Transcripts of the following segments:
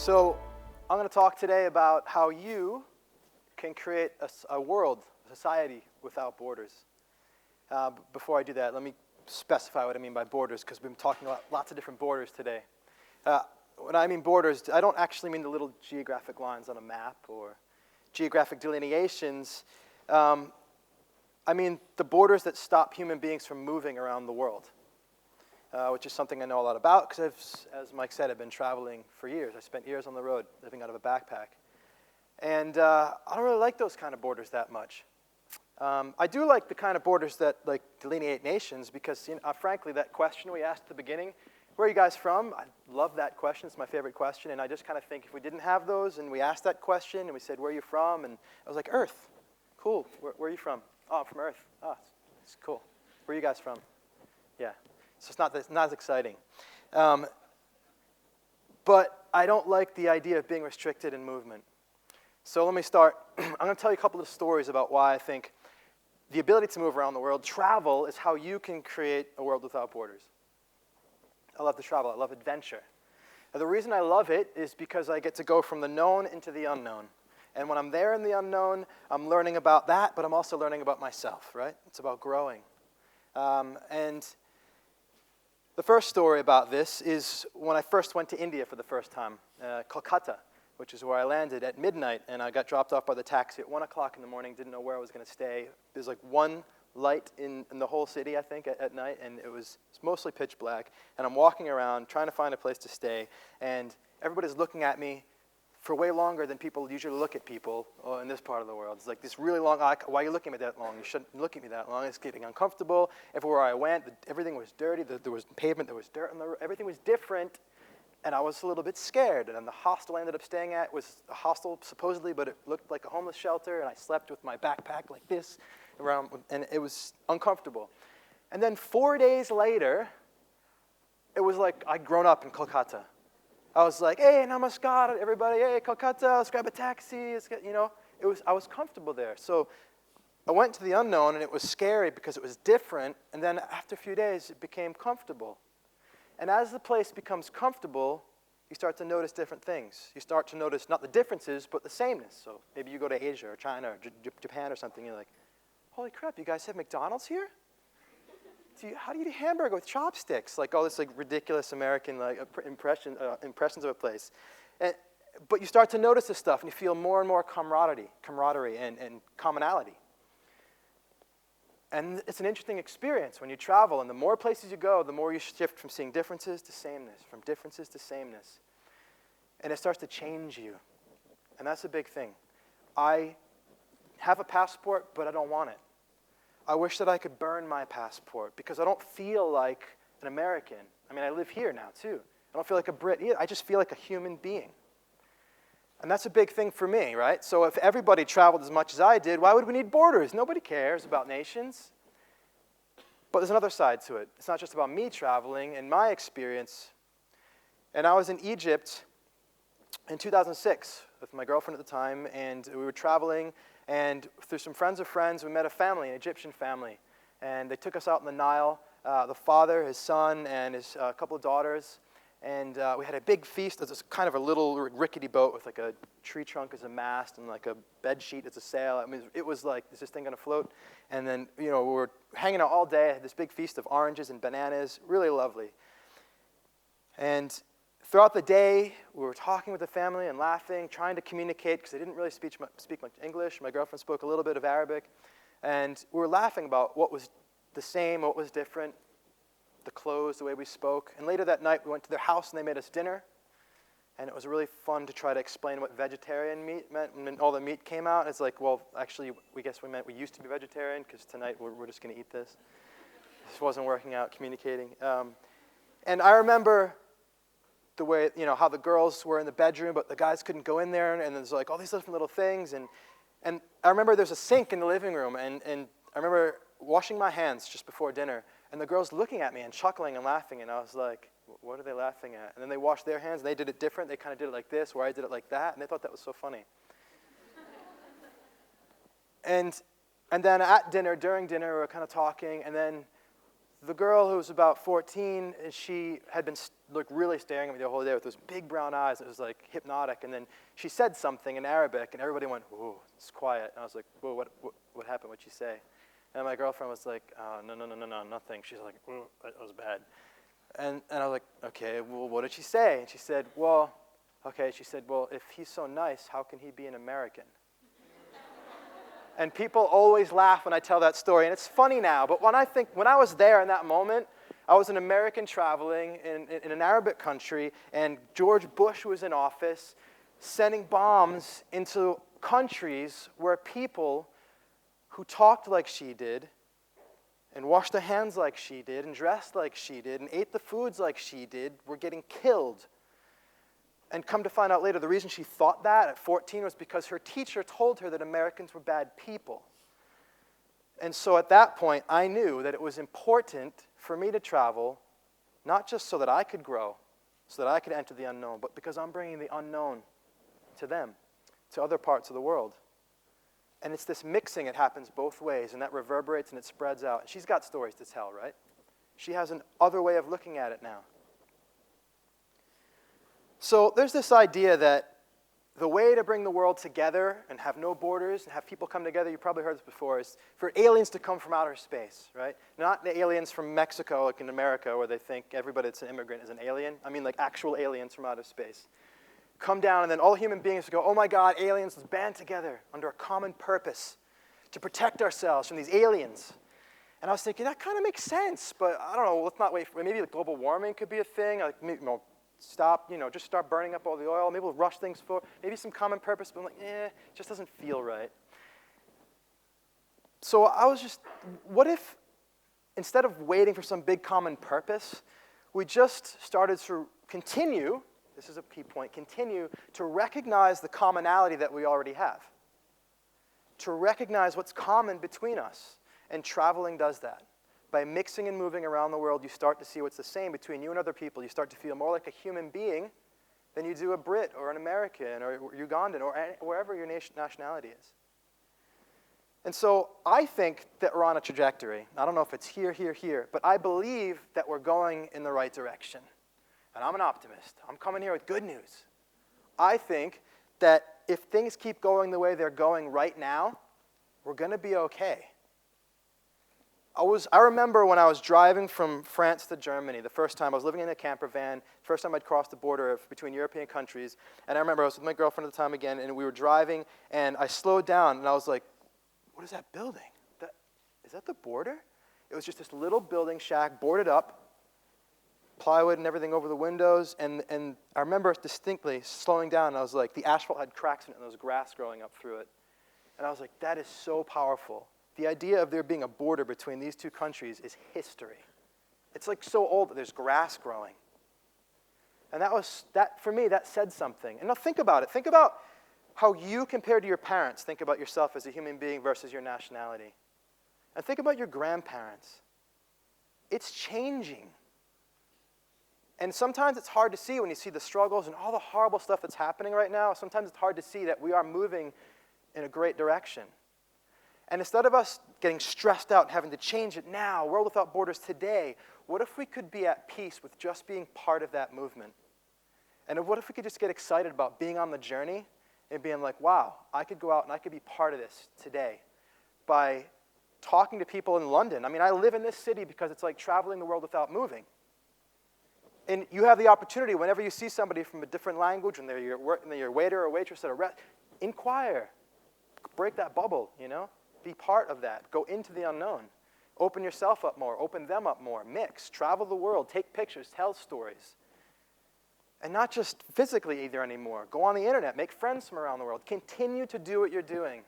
So I'm going to talk today about how you can create a world, a society without borders. Before I do that, let me specify what I mean by borders, because we've been talking about lots of different borders today. When I mean borders, I don't actually mean the little geographic lines on a map or geographic delineations. I mean the borders that stop human beings from moving around the world, which is something I know a lot about because, as Mike said, I've been traveling for years. I spent years on the road living out of a backpack. And I don't really like those kind of borders that much. I do like the kind of borders that delineate nations because, frankly, that question we asked at the beginning, where are you guys from? I love that question. It's my favorite question. And I just kind of think if we didn't have those and we asked that question and we said, where are you from? And I was like, Earth. Cool. Where are you from? Oh, I'm from Earth. Oh, it's cool. Where are you guys from? Yeah. So it's not as exciting. But I don't like the idea of being restricted in movement. So let me start. I'm going to tell you a couple of stories about why I think the ability to move around the world, travel, is how you can create a world without borders. I love to travel. I love adventure. And the reason I love it is because I get to go from the known into the unknown. And when I'm there in the unknown, I'm learning about that, but I'm also learning about myself, right? It's about growing. And the first story about this is when I first went to India for the first time, Kolkata, which is where I landed at midnight, and I got dropped off by the taxi at 1 o'clock in the morning, didn't know where I was going to stay. There's like one light in the whole city, I think, at night, and it's mostly pitch black. And I'm walking around trying to find a place to stay, and everybody's looking at me for way longer than people usually look at people in this part of the world. It's like this really long, why are you looking at me that long? You shouldn't look at me that long. It's getting uncomfortable. Everywhere I went, everything was dirty. There was pavement, there was dirt on the road. Everything was different. And I was a little bit scared. And the hostel I ended up staying at was a hostel, supposedly, but it looked like a homeless shelter. And I slept with my backpack like this around, and it was uncomfortable. And then 4 days later, it was like I'd grown up in Kolkata. I was like, hey, namaskar, everybody. Hey, Kolkata, let's grab a taxi. I was comfortable there. So I went to the unknown, and it was scary because it was different. And then after a few days, it became comfortable. And as the place becomes comfortable, you start to notice different things. You start to notice not the differences, but the sameness. So maybe you go to Asia or China or Japan or something, and you're like, holy crap, you guys have McDonald's here? How do you eat a hamburger with chopsticks? Like all this ridiculous American impressions of a place. But you start to notice this stuff, and you feel more and more camaraderie and commonality. And it's an interesting experience when you travel, and the more places you go, the more you shift from seeing differences to sameness, from differences to sameness. And it starts to change you. And that's a big thing. I have a passport, but I don't want it. I wish that I could burn my passport because I don't feel like an American. I mean, I live here now, too. I don't feel like a Brit either. I just feel like a human being. And that's a big thing for me, right? So if everybody traveled as much as I did, why would we need borders? Nobody cares about nations. But there's another side to it. It's not just about me traveling and my experience. And I was in Egypt in 2006 with my girlfriend at the time, and we were traveling, and through some friends of friends, we met a family, an Egyptian family. And they took us out in the Nile, the father, his son, and his couple of daughters. And we had a big feast. It was kind of a little rickety boat with like a tree trunk as a mast and like a bed sheet as a sail. I mean, it was like, is this thing going to float? And then, we were hanging out all day. I had this big feast of oranges and bananas. Really lovely. And throughout the day, we were talking with the family and laughing, trying to communicate because they didn't really speak much English. My girlfriend spoke a little bit of Arabic. And we were laughing about what was the same, what was different, the clothes, the way we spoke. And later that night, we went to their house, and they made us dinner. And it was really fun to try to explain what vegetarian meat meant. And then all the meat came out. It's like, well, actually, we meant we used to be vegetarian because tonight we're just going to eat this. This wasn't working out, communicating. And I remember the way, how the girls were in the bedroom, but the guys couldn't go in there. And there's like all these different little things. And I remember there's a sink in the living room. And I remember washing my hands just before dinner. And the girls looking at me and chuckling and laughing. And I was like, what are they laughing at? And then they washed their hands, and they did it different. They kind of did it like this, where I did it like that. And they thought that was so funny. And then at dinner, during dinner, we were kind of talking. And then the girl who was about 14, and she had been really staring at me the whole day with those big brown eyes. It was like hypnotic. And then she said something in Arabic, and everybody went, "Whoa, it's quiet." And I was like, "Whoa, what happened? What'd she say?" And my girlfriend was like, "No, nothing." She's like, "Whoa, that was bad." And I was like, "Okay, well, what did she say?" And she said, "Well, if he's so nice, how can he be an American?" And people always laugh when I tell that story, and it's funny now, but when I was there in that moment, I was an American traveling in an Arabic country, and George Bush was in office, sending bombs into countries where people who talked like she did, and washed their hands like she did, and dressed like she did, and ate the foods like she did, were getting killed. And come to find out later, the reason she thought that at 14 was because her teacher told her that Americans were bad people. And so at that point, I knew that it was important for me to travel, not just so that I could grow, so that I could enter the unknown, but because I'm bringing the unknown to them, to other parts of the world. And it's this mixing, it happens both ways, and that reverberates and it spreads out. And she's got stories to tell, right? She has an other way of looking at it now. So there's this idea that the way to bring the world together and have no borders and have people come together, you probably heard this before, is for aliens to come from outer space, right? Not the aliens from Mexico, like in America, where they think everybody that's an immigrant is an alien. I mean like actual aliens from outer space. Come down, and then all human beings go, "Oh my God, aliens, let's band together under a common purpose to protect ourselves from these aliens." And I was thinking, that kind of makes sense, but I don't know, let's not wait for, maybe like global warming could be a thing, like, stop, just start burning up all the oil. Maybe we'll rush things forward. Maybe some common purpose, but I'm like, it just doesn't feel right. So I was just, what if, instead of waiting for some big common purpose, we just started to continue, this is a key point, continue to recognize the commonality that we already have. To recognize what's common between us. And traveling does that. By mixing and moving around the world, you start to see what's the same between you and other people. You start to feel more like a human being than you do a Brit or an American or Ugandan or wherever your nationality is. And so I think that we're on a trajectory. I don't know if it's here, but I believe that we're going in the right direction. And I'm an optimist. I'm coming here with good news. I think that if things keep going the way they're going right now, we're going to be okay. I remember when I was driving from France to Germany, the first time I was living in a camper van, first time I'd crossed the border between European countries, and I remember I was with my girlfriend at the time again, and we were driving, and I slowed down, and I was like, what is that building? Is that the border? It was just this little building shack, boarded up, plywood and everything over the windows, and I remember distinctly slowing down, and I was like, the asphalt had cracks in it, and there was grass growing up through it. And I was like, that is so powerful. The idea of there being a border between these two countries is history. It's like so old that there's grass growing. And that for me, that said something. And now think about it. Think about how you, compared to your parents, think about yourself as a human being versus your nationality. And think about your grandparents. It's changing. And sometimes it's hard to see when you see the struggles and all the horrible stuff that's happening right now. Sometimes it's hard to see that we are moving in a great direction. And instead of us getting stressed out and having to change it now, World Without Borders today, what if we could be at peace with just being part of that movement? And what if we could just get excited about being on the journey and being like, wow, I could go out and I could be part of this today by talking to people in London. I mean, I live in this city because it's like traveling the world without moving. And you have the opportunity whenever you see somebody from a different language, and they're your waiter or waitress at a restaurant, inquire. Break that bubble, Be part of that. Go into the unknown. Open yourself up more. Open them up more. Mix. Travel the world. Take pictures. Tell stories. And not just physically either anymore. Go on the internet. Make friends from around the world. Continue to do what you're doing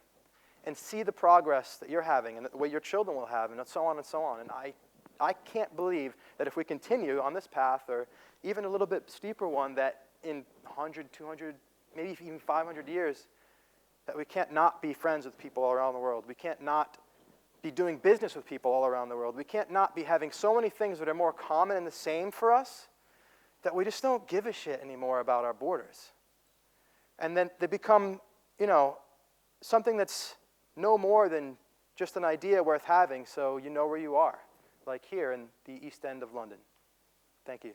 and see the progress that you're having and the way your children will have and so on and so on. And I can't believe that if we continue on this path or even a little bit steeper one, that in 100, 200, maybe even 500 years, that we can't not be friends with people all around the world. We can't not be doing business with people all around the world. We can't not be having so many things that are more common and the same for us that we just don't give a shit anymore about our borders. And then they become, something that's no more than just an idea worth having so you know where you are. like here in the East End of London. Thank you.